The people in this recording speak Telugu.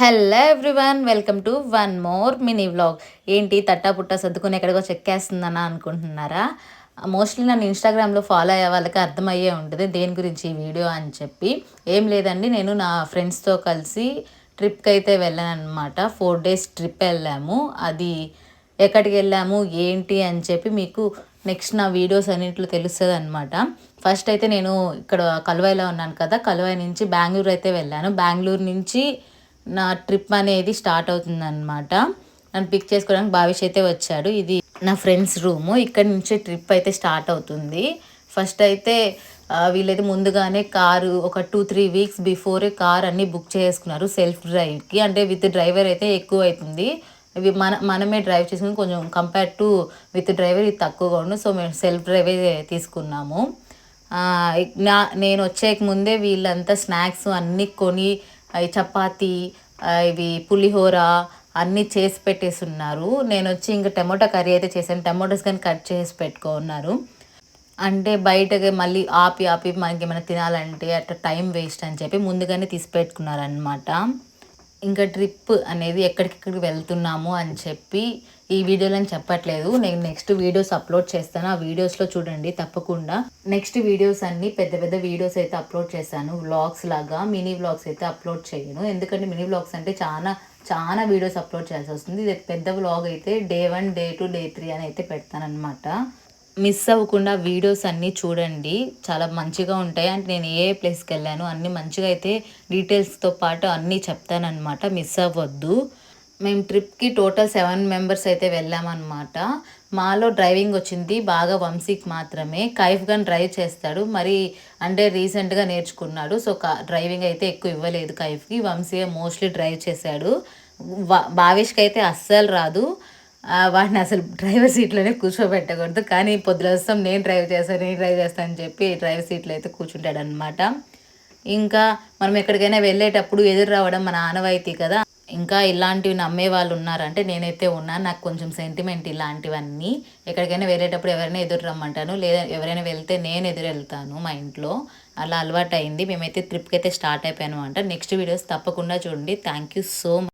Hello everyone, welcome to one more mini vlog. ఏంటి తట్టా పుట్టా సర్దుకుని ఎక్కడికో చెక్కేస్తుందనా అనుకుంటున్నారా? మోస్ట్లీ నన్ను ఇన్స్టాగ్రామ్లో ఫాలో అయ్యే వాళ్ళకి అర్థమయ్యే ఉంటుంది దేని గురించి ఈ వీడియో అని చెప్పి. ఏం లేదండి, నేను నా ఫ్రెండ్స్తో కలిసి ట్రిప్కి అయితే వెళ్ళాను అనమాట. 4 days ట్రిప్ వెళ్ళాము. అది ఎక్కడికి వెళ్ళాము ఏంటి అని చెప్పి మీకు నెక్స్ట్ నా వీడియోస్ అన్నింటిలో తెలుస్తుంది అనమాట. ఫస్ట్ అయితే నేను ఇక్కడ కలువైలో ఉన్నాను కదా, కలువై నుంచి బెంగళూరు అయితే వెళ్ళాను. బెంగళూరు నుంచి నా ట్రిప్ అనేది స్టార్ట్ అవుతుందన్నమాట. నన్ను పిక్ చేసుకోవడానికి భావిష్ అయితే వచ్చాడు. ఇది నా ఫ్రెండ్స్ రూము. ఇక్కడ నుంచి ట్రిప్ అయితే స్టార్ట్ అవుతుంది. ఫస్ట్ అయితే వీళ్ళైతే ముందుగానే కారు ఒక 2-3 weeks బిఫోరే కార్ అన్నీ బుక్ చేసుకున్నారు సెల్ఫ్ డ్రైవ్కి. అంటే విత్ డ్రైవర్ అయితే ఎక్కువ అవుతుంది. ఇవి మనమే డ్రైవ్ చేసుకుని కొంచెం కంపేర్ టు విత్ డ్రైవర్ ఇది తక్కువగా ఉండు. సో మేము సెల్ఫ్ డ్రైవే తీసుకున్నాము. నేను వచ్చేక ముందే వీళ్ళంతా స్నాక్స్ అన్నీ కొని చపాతీ ఇవి పులిహోర అన్నీ చేసి పెట్టేసి ఉన్నారు. నేను వచ్చి ఇంకా టమోటా కర్రీ అయితే చేశాను. టమోటాస్ కానీ కట్ చేసి పెట్టుకున్నారు. అంటే బయటకి మళ్ళీ ఆపి ఆపి మనకి ఏమైనా తినాలంటే అట్లా టైం వేస్ట్ అని చెప్పి ముందుగానే తీసి పెట్టుకున్నారనమాట. ఇంకా ట్రిప్ అనేది ఎక్కడికెక్కడికి వెళ్తున్నాము అని చెప్పి ఈ వీడియోలో చెప్పట్లేదు. నేను నెక్స్ట్ వీడియోస్ అప్లోడ్ చేస్తాను. ఆ వీడియోస్లో చూడండి తప్పకుండా. నెక్స్ట్ వీడియోస్ అన్నీ పెద్ద పెద్ద వీడియోస్ అయితే అప్లోడ్ చేశాను. వ్లాగ్స్ లాగా మినీ వ్లాగ్స్ అయితే అప్లోడ్ చేయను. ఎందుకంటే మినీ వ్లాగ్స్ అంటే చాలా చాలా వీడియోస్ అప్లోడ్ చేయాల్సి వస్తుంది. ఇది పెద్ద వ్లాగ్ అయితే Day 1, Day 2, Day 3 అని అయితే పెడతానమాట. మిస్ అవ్వకుండా వీడియోస్ అన్నీ చూడండి, చాలా మంచిగా ఉంటాయి. అంటే నేను ఏ ప్లేస్కి వెళ్ళాను అన్నీ మంచిగా అయితే డీటెయిల్స్తో పాటు అన్నీ చెప్తానమాట, మిస్ అవ్వద్దు. మేము ట్రిప్కి టోటల్ 7 members అయితే వెళ్ళామన్నమాట. మాలో డ్రైవింగ్ వచ్చింది బాగా వంశీకి మాత్రమే. కైఫ్ గన్ డ్రైవ్ చేస్తాడు, మరి అంటే రీసెంట్గా నేర్చుకున్నాడు. సో డ్రైవింగ్ అయితే ఎక్కువ ఇవ్వలేదు కైఫ్కి. వంశీ మోస్ట్లీ డ్రైవ్ చేశాడు. భావేష్కి అయితే అస్సలు రాదు. వాడిని అసలు డ్రైవర్ సీట్లోనే కూర్చోబెట్టకూడదు. కానీ పొద్దున వస్తాం నేను డ్రైవ్ చేస్తాను అని చెప్పి డ్రైవర్ సీట్లో అయితే కూర్చుంటాడనమాట. ఇంకా మనం ఎక్కడికైనా వెళ్ళేటప్పుడు ఎదురు రావడం మన ఆనవాయితీ కదా. ఇంకా ఇలాంటివి నమ్మే వాళ్ళు ఉన్నారంటే నేనైతే ఉన్నాను. నాకు కొంచెం సెంటిమెంట్ ఇలాంటివన్నీ. ఎక్కడికైనా వెళ్ళేటప్పుడు ఎవరైనా ఎదురు రమ్మంటాను, లేదా ఎవరైనా వెళ్తే నేను ఎదురు వెళ్తాను. మా ఇంట్లో అలా అలవాటు అయింది. మేమైతే ట్రిప్కి అయితే స్టార్ట్ అయిపోయాను అనమాట. నెక్స్ట్ వీడియోస్ తప్పకుండా చూడండి. Thank you so much.